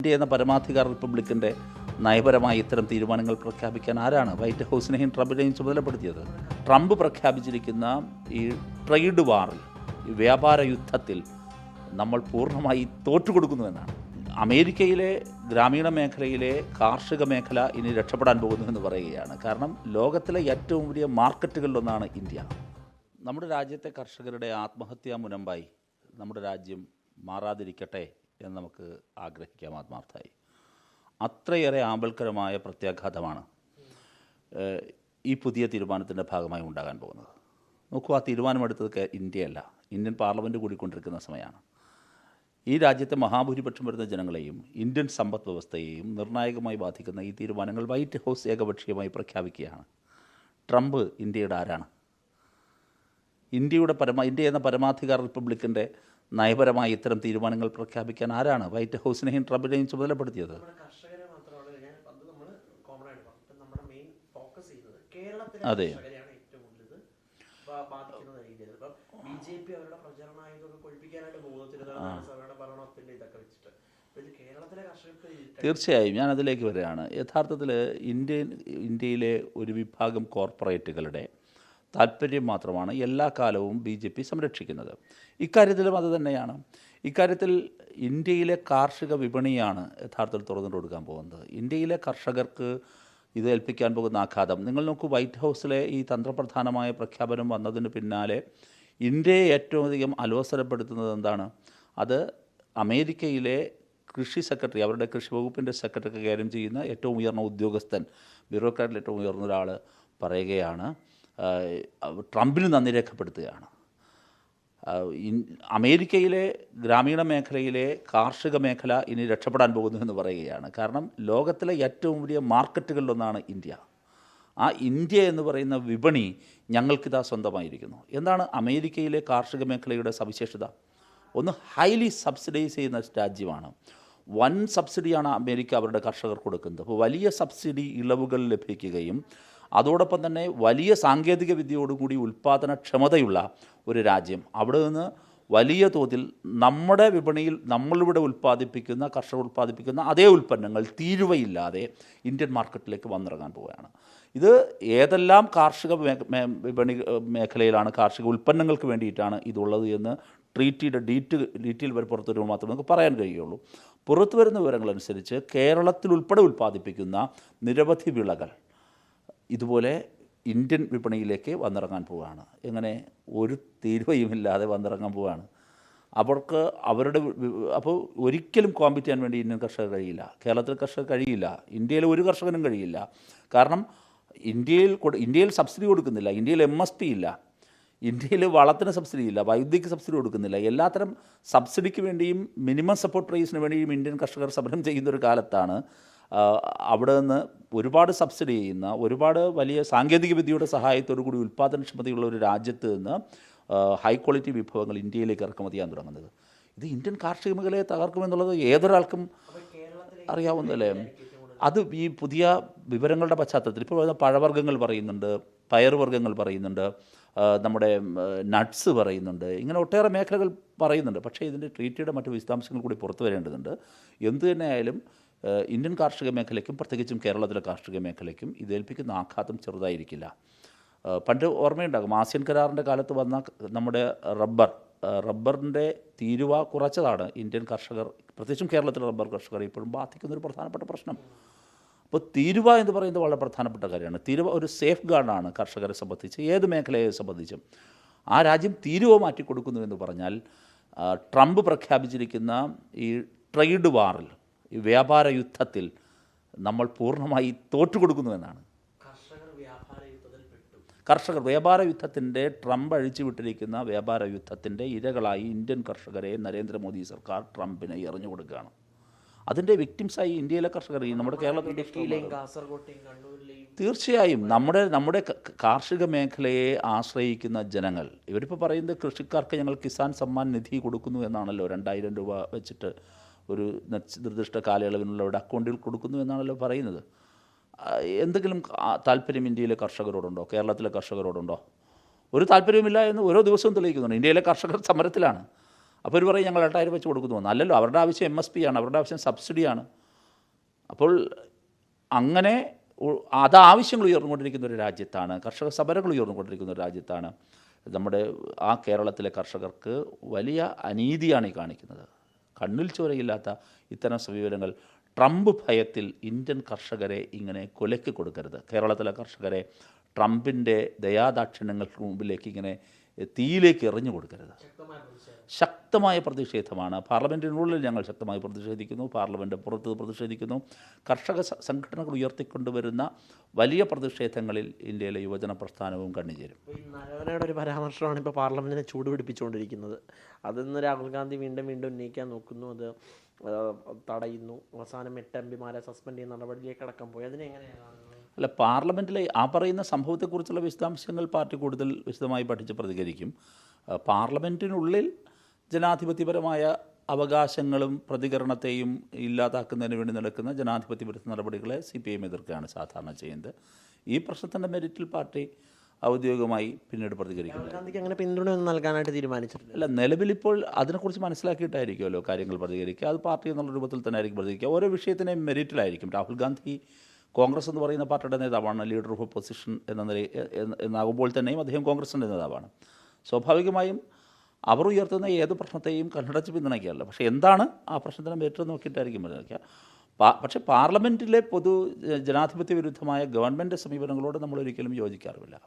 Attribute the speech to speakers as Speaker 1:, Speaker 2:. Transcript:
Speaker 1: India എന്ന പരമാധികാര റിപ്പബ്ലിക്കിൻ്റെ നയപരമായ ഇത്തരം തീരുമാനങ്ങൾ പ്രഖ്യാപിക്കാൻ ആരാണ് വൈറ്റ് ഹൗസിനെയും ട്രംപിനെയും ചുമതലപ്പെടുത്തിയത്? ട്രംപ് പ്രഖ്യാപിച്ചിരിക്കുന്ന ഈ ട്രേഡ് വാറിൽ, ഈ വ്യാപാര യുദ്ധത്തിൽ നമ്മൾ പൂർണ്ണമായി തോറ്റുകൊടുക്കുന്നുവെന്നാണ്. അമേരിക്കയിലെ ഗ്രാമീണ മേഖലയിലെ കാർഷിക മേഖല ഇനി രക്ഷപ്പെടാൻ പോകുന്നുവെന്ന് പറയുകയാണ്. കാരണം ലോകത്തിലെ ഏറ്റവും വലിയ മാർക്കറ്റുകളിലൊന്നാണ് ഇന്ത്യ. നമ്മുടെ രാജ്യത്തെ കർഷകരുടെ ആത്മഹത്യാ മുനമ്പായി നമ്മുടെ രാജ്യം മാറാതിരിക്കട്ടെ എന്ന് നമുക്ക് ആഗ്രഹിക്കാം ആത്മാർത്ഥമായി. അത്രയേറെ ആപൽക്കരമായ പ്രത്യാഘാതമാണ് ഈ പുതിയ തീരുമാനത്തിൻ്റെ ഭാഗമായി ഉണ്ടാകാൻ പോകുന്നത്. നോക്കൂ, ആ തീരുമാനമെടുത്തത് ഇന്ത്യയല്ല, ഇന്ത്യൻ പാർലമെൻറ്റ് കൂടിക്കൊണ്ടിരിക്കുന്ന സമയമാണ്. ഈ രാജ്യത്തെ മഹാഭൂരിപക്ഷം വരുന്ന ജനങ്ങളെയും ഇന്ത്യൻ സമ്പദ് വ്യവസ്ഥയെയും നിർണായകമായി ബാധിക്കുന്ന ഈ തീരുമാനങ്ങൾ വൈറ്റ് ഹൗസ് ഏകപക്ഷീയമായി പ്രഖ്യാപിക്കുകയാണ്. ട്രംപ് ഇന്ത്യയുടെ ആരാണ്? ഇന്ത്യ എന്ന പരമാധികാര റിപ്പബ്ലിക്കിൻ്റെ നയപരമായ ഇത്തരം തീരുമാനങ്ങൾ പ്രഖ്യാപിക്കാൻ ആരാണ് വൈറ്റ് ഹൗസിനെയും ട്രംപിനെയും ചുമതലപ്പെടുത്തിയത്? അതെ, തീർച്ചയായും ഞാൻ അതിലേക്ക് വരികയാണ്. യഥാർത്ഥത്തിൽ ഇന്ത്യയിലെ ഒരു വിഭാഗം കോർപ്പറേറ്റുകളുടെ താല്പര്യം മാത്രമാണ് എല്ലാ കാലവും BJP സംരക്ഷിക്കുന്നത്. ഇക്കാര്യത്തിലും അത് തന്നെയാണ്. ഇക്കാര്യത്തിൽ ഇന്ത്യയിലെ കാർഷിക വിപണിയാണ് യഥാർത്ഥത്തിൽ തുറന്നു കൊടുക്കാൻ പോകുന്നത്. ഇന്ത്യയിലെ കർഷകർക്ക് ഇത് ഏൽപ്പിക്കാൻ പോകുന്ന ആഘാതം നിങ്ങൾ നോക്കൂ. വൈറ്റ് ഹൗസിലെ ഈ തന്ത്രപ്രധാനമായ പ്രഖ്യാപനം വന്നതിന് പിന്നാലെ ഇന്ത്യയെ ഏറ്റവും അധികം അലോസരപ്പെടുത്തുന്നത് എന്താണ്? അത് അമേരിക്കയിലെ കൃഷി സെക്രട്ടറി, അവരുടെ കൃഷി വകുപ്പിൻ്റെ സെക്രട്ടറി കൈകാര്യം ചെയ്യുന്ന ഏറ്റവും ഉയർന്ന ഉദ്യോഗസ്ഥൻ, ബ്യൂറോക്രാറ്റിൽ ഏറ്റവും ഉയർന്ന ഒരാൾ പറയുകയാണ്, ട്രംപിന് നന്ദി രേഖപ്പെടുത്തുകയാണ്. അമേരിക്കയിലെ ഗ്രാമീണ മേഖലയിലെ കാർഷിക മേഖല ഇനി രക്ഷപ്പെടാൻ പോകുന്നു എന്ന് പറയുകയാണ്. കാരണം ലോകത്തിലെ ഏറ്റവും വലിയ മാർക്കറ്റുകളിലൊന്നാണ് ഇന്ത്യ. ആ ഇന്ത്യ എന്ന് പറയുന്ന വിപണി ഞങ്ങൾക്കിതാ സ്വന്തമായിരിക്കുന്നു. എന്താണ് അമേരിക്കയിലെ കാർഷിക മേഖലയുടെ സവിശേഷത? ഒന്ന്, ഹൈലി സബ്സിഡൈസ് ചെയ്യുന്ന രാജ്യമാണ്. വൻ സബ്സിഡിയാണ് അമേരിക്ക അവരുടെ കർഷകർക്ക് കൊടുക്കുന്നത്. അപ്പോൾ വലിയ സബ്സിഡി ഇളവുകൾ ലഭിക്കുകയും അതോടൊപ്പം തന്നെ വലിയ സാങ്കേതിക വിദ്യയോടുകൂടി ഉൽപ്പാദനക്ഷമതയുള്ള ഒരു രാജ്യം. അവിടെ നിന്ന് വലിയ തോതിൽ നമ്മുടെ വിപണിയിൽ നമ്മളിവിടെ ഉൽപ്പാദിപ്പിക്കുന്ന, കർഷകർ ഉൽപ്പാദിപ്പിക്കുന്ന അതേ ഉൽപ്പന്നങ്ങൾ തീരുവയില്ലാതെ ഇന്ത്യൻ മാർക്കറ്റിലേക്ക് വന്നിറങ്ങാൻ പോവുകയാണ്. ഇത് ഏതെല്ലാം കാർഷിക വിപണി മേഖലയിലാണ്, കാർഷിക ഉൽപ്പന്നങ്ങൾക്ക് വേണ്ടിയിട്ടാണ് ഇതുള്ളത് എന്ന് ട്രീറ്റിയുടെ ഡീറ്റെയിൽ വരെ പുറത്തു വരുമ്പോൾ മാത്രമേ നമുക്ക് പറയാൻ കഴിയുള്ളൂ. പുറത്തു വരുന്ന വിവരങ്ങളനുസരിച്ച് കേരളത്തിൽ ഉൾപ്പെടെ ഉൽപ്പാദിപ്പിക്കുന്ന നിരവധി വിളകൾ ഇതുപോലെ ഇന്ത്യൻ വിപണിയിലേക്ക് വന്നിറങ്ങാൻ പോവുകയാണ്. എങ്ങനെ? ഒരു തീരുവയുമില്ലാതെ വന്നിറങ്ങാൻ പോവുകയാണ്. അപ്പോൾ ഒരിക്കലും കോമ്പീറ്റ് ചെയ്യാൻ വേണ്ടി ഇന്ത്യൻ കർഷകർ കഴിയില്ല, കേരളത്തിൽ കർഷകർ കഴിയില്ല, ഇന്ത്യയിലെ ഒരു കർഷകനും കഴിയില്ല. കാരണം ഇന്ത്യയിൽ സബ്സിഡി കൊടുക്കുന്നില്ല, ഇന്ത്യയിൽ MSP ഇല്ല, ഇന്ത്യയിൽ വളത്തിന് സബ്സിഡി ഇല്ല, വൈദ്യുതിക്ക് സബ്സിഡി കൊടുക്കുന്നില്ല. എല്ലാത്തരം സബ്സിഡിക്ക് വേണ്ടിയും മിനിമം സപ്പോർട്ട് പ്രൈസിന് വേണ്ടിയും ഇന്ത്യൻ കർഷകർ സമരം ചെയ്യുന്നൊരു കാലത്താണ് അവിടെ നിന്ന് ഒരുപാട് സബ്സിഡി ചെയ്യുന്ന, ഒരുപാട് വലിയ സാങ്കേതിക വിദ്യയുടെ സഹായത്തോടു കൂടി ഉൽപ്പാദനക്ഷമതയുള്ള ഒരു രാജ്യത്ത് നിന്ന് ഹൈ ക്വാളിറ്റി വിഭവങ്ങൾ ഇന്ത്യയിലേക്ക് ഇറക്കുമതി ചെയ്യാൻ തുടങ്ങുന്നത്. ഇത് ഇന്ത്യൻ കാർഷിക മേഖലയെ തകർക്കുമെന്നുള്ളത് ഏതൊരാൾക്കും അറിയാവുന്നതല്ലേ? അത് ഈ പുതിയ വിവരങ്ങളുടെ പശ്ചാത്തലത്തിൽ ഇപ്പോൾ പഴവർഗ്ഗങ്ങൾ പറയുന്നുണ്ട്, പയറുവർഗ്ഗങ്ങൾ പറയുന്നുണ്ട്, നമ്മുടെ നട്ട്സ് പറയുന്നുണ്ട്, ഇങ്ങനെ ഒട്ടേറെ മേഖലകൾ പറയുന്നുണ്ട്. പക്ഷേ ഇതിൻ്റെ ട്രീറ്റിയുടെ മറ്റ് വിശദാംശങ്ങൾ കൂടി പുറത്തു വരേണ്ടതുണ്ട്. എന്തു തന്നെയായാലും ഇന്ത്യൻ കാർഷിക മേഖലയ്ക്കും പ്രത്യേകിച്ചും കേരളത്തിലെ കാർഷിക മേഖലയ്ക്കും ഇതേൽപ്പിക്കുന്ന ആഘാതം ചെറുതായിരിക്കില്ല. പണ്ട് ഓർമ്മയുണ്ടാകും, ആസിയൻ കരാറിൻ്റെ കാലത്ത് വന്ന നമ്മുടെ റബ്ബറിൻ്റെ തീരുവ കുറച്ചതാണ് ഇന്ത്യൻ കർഷകർ, പ്രത്യേകിച്ചും കേരളത്തിലെ റബ്ബർ കർഷകർ ഇപ്പോഴും ബാധിക്കുന്നൊരു പ്രധാനപ്പെട്ട പ്രശ്നം. അപ്പോൾ തീരുവ എന്ന് പറയുന്നത് വളരെ പ്രധാനപ്പെട്ട കാര്യമാണ്. തീരുവ ഒരു സേഫ് ഗാർഡാണ് കർഷകരെ സംബന്ധിച്ച്, ഏത് മേഖലയെ സംബന്ധിച്ചും. ആ രാജ്യം തീരുവ മാറ്റിക്കൊടുക്കുന്നു എന്ന് പറഞ്ഞാൽ ട്രംപ് പ്രഖ്യാപിച്ചിരിക്കുന്ന ഈ ട്രേഡ് വാറിൽ, ഈ വ്യാപാര യുദ്ധത്തിൽ നമ്മൾ പൂർണ്ണമായി തോറ്റുകൊടുക്കുന്നുവെന്നാണ്. കർഷകർ വ്യാപാര യുദ്ധത്തിൻ്റെ, ട്രംപ് അഴിച്ചുവിട്ടിരിക്കുന്ന വ്യാപാര യുദ്ധത്തിൻ്റെ ഇരകളായി ഇന്ത്യൻ കർഷകരെ നരേന്ദ്രമോദി സർക്കാർ ട്രംപിനെ എറിഞ്ഞു കൊടുക്കുകയാണ്. അതിൻ്റെ വിക്ടിംസായി ഇന്ത്യയിലെ കർഷകർ, നമ്മുടെ കേരളത്തിലെ തീർച്ചയായും നമ്മുടെ കാർഷിക മേഖലയെ ആശ്രയിക്കുന്ന ജനങ്ങൾ, ഇവരിപ്പോൾ പറയുന്നത് കൃഷിക്കാർക്ക് ഞങ്ങൾ കിസാൻ സമ്മാൻ നിധി കൊടുക്കുന്നു എന്നാണല്ലോ. 2000 രൂപ വെച്ചിട്ട് ഒരു നിർദ്ദിഷ്ട കാലയളവിനുള്ളവരുടെ അക്കൗണ്ടിൽ കൊടുക്കുന്നു എന്നാണല്ലോ പറയുന്നത്. എന്തെങ്കിലും താല്പര്യം ഇന്ത്യയിലെ കർഷകരോടുണ്ടോ? കേരളത്തിലെ കർഷകരോടുണ്ടോ? ഒരു താല്പര്യവുമില്ല എന്ന് ഓരോ ദിവസവും തെളിയിക്കുന്നുണ്ട്. ഇന്ത്യയിലെ കർഷകർ സമരത്തിലാണ്. അപ്പോൾ അവർ പറയും ഞങ്ങൾ 8,000 വെച്ച് കൊടുക്കുന്നു. അല്ലല്ലോ, അവരുടെ ആവശ്യം MSP ആണ്, അവരുടെ ആവശ്യം സബ്സിഡിയാണ്. അപ്പോൾ അങ്ങനെ അത് ആവശ്യങ്ങൾ ഉയർന്നുകൊണ്ടിരിക്കുന്ന ഒരു രാജ്യത്താണ്, കർഷക സമരങ്ങൾ ഉയർന്നുകൊണ്ടിരിക്കുന്ന ഒരു രാജ്യത്താണ് നമ്മുടെ ആ കേരളത്തിലെ കർഷകർക്ക് വലിയ അനീതിയാണ് ഈ കാണിക്കുന്നത്. കണ്ണിൽ ചോരയില്ലാത്ത ഇത്തരം സമീപനങ്ങൾ ട്രംപ് ഭയത്തിൽ ഇന്ത്യൻ കർഷകരെ ഇങ്ങനെ കൊലയ്ക്ക് കൊടുക്കരുത്. കേരളത്തിലെ കർഷകരെ ട്രംപിൻ്റെ ദയാദാക്ഷിണ്യങ്ങൾക്ക് മുമ്പിലേക്ക് ഇങ്ങനെ തീയിലേക്ക് എറിഞ്ഞു കൊടുക്കരുത്. ശക്തമായ പ്രതിഷേധമാണ്. പാർലമെൻറ്റിനുള്ളിൽ ഞങ്ങൾ ശക്തമായി പ്രതിഷേധിക്കുന്നു, പാർലമെൻറ്റ് പുറത്ത് പ്രതിഷേധിക്കുന്നു. കർഷക സംഘടനകൾ ഉയർത്തിക്കൊണ്ടുവരുന്ന വലിയ പ്രതിഷേധങ്ങളിൽ ഇന്ത്യയിലെ യുവജന പ്രസ്ഥാനവും കണ്ണിച്ചേരും.
Speaker 2: ഈ നരവനയുടെ ഒരു പരാമർശമാണ് ഇപ്പോൾ പാർലമെൻറ്റിനെ ചൂടുപിടിപ്പിച്ചുകൊണ്ടിരിക്കുന്നത്. അതിന്ന് രാഹുൽ ഗാന്ധി വീണ്ടും ഉന്നയിക്കാൻ നോക്കുന്നു, അത് തടയുന്നു. അവസാനം 8 MPമാരെ സസ്പെൻഡ് ചെയ്യുന്ന നടപടിയിലേക്ക് അടക്കം പോയി. അതിനെങ്ങനെയാണ്?
Speaker 1: അല്ല, പാർലമെൻറ്റിലെ ആ പറയുന്ന സംഭവത്തെക്കുറിച്ചുള്ള വിശദാംശങ്ങൾ പാർട്ടി കൂടുതൽ വിശദമായി പഠിച്ച് പ്രതികരിക്കും. പാർലമെൻറ്റിനുള്ളിൽ ജനാധിപത്യപരമായ അവകാശങ്ങളും പ്രതികരണത്തെയും ഇല്ലാതാക്കുന്നതിന് വേണ്ടി നടക്കുന്ന ജനാധിപത്യ വിരുദ്ധ നടപടികളെ CPIM എതിർക്കുകയാണ് സാധാരണ ചെയ്യുന്നത്. ഈ പ്രശ്നത്തിൻ്റെ മെരിറ്റിൽ പാർട്ടി ഔദ്യോഗികമായി പിന്നീട് പ്രതികരിക്കും.
Speaker 2: ഗാന്ധിക്ക് അങ്ങനെ പിന്തുണയൊന്നും നൽകാനായിട്ട് തീരുമാനിച്ചിട്ടില്ല.
Speaker 1: അല്ല, നിലവിലിപ്പോൾ അതിനെക്കുറിച്ച് മനസ്സിലാക്കിയിട്ടായിരിക്കുമല്ലോ കാര്യങ്ങൾ പ്രതികരിക്കുക. അത് പാർട്ടി എന്നുള്ള രൂപത്തിൽ തന്നെ ആയിരിക്കും പ്രതികരിക്കുക. ഓരോ വിഷയത്തിനെയും മെരിറ്റിലായിരിക്കും. രാഹുൽ ഗാന്ധി കോൺഗ്രസ് എന്ന് പറയുന്ന പാർട്ടിയുടെ നേതാവാണ്, ലീഡർ ഓഫ് ഒപ്പോസിഷൻ എന്നാകുമ്പോൾ തന്നെയും അദ്ദേഹം കോൺഗ്രസിൻ്റെ നേതാവാണ്. സ്വാഭാവികമായും അവർ ഉയർത്തുന്ന ഏത് പ്രശ്നത്തെയും കണ്ണടച്ച് പിന്തുണയ്ക്കുകയല്ല. പക്ഷേ എന്താണ് ആ പ്രശ്നത്തിന് മെരിറ്റ് നോക്കിയിട്ടായിരിക്കും പിന്തുണയ്ക്കുക. പക്ഷേ പാർലമെൻറ്റിലെ ജനാധിപത്യ വിരുദ്ധമായ ഗവൺമെൻറ് സമീപനങ്ങളോട് നമ്മൾ ഒരിക്കലും യോജിക്കാറുമില്ല.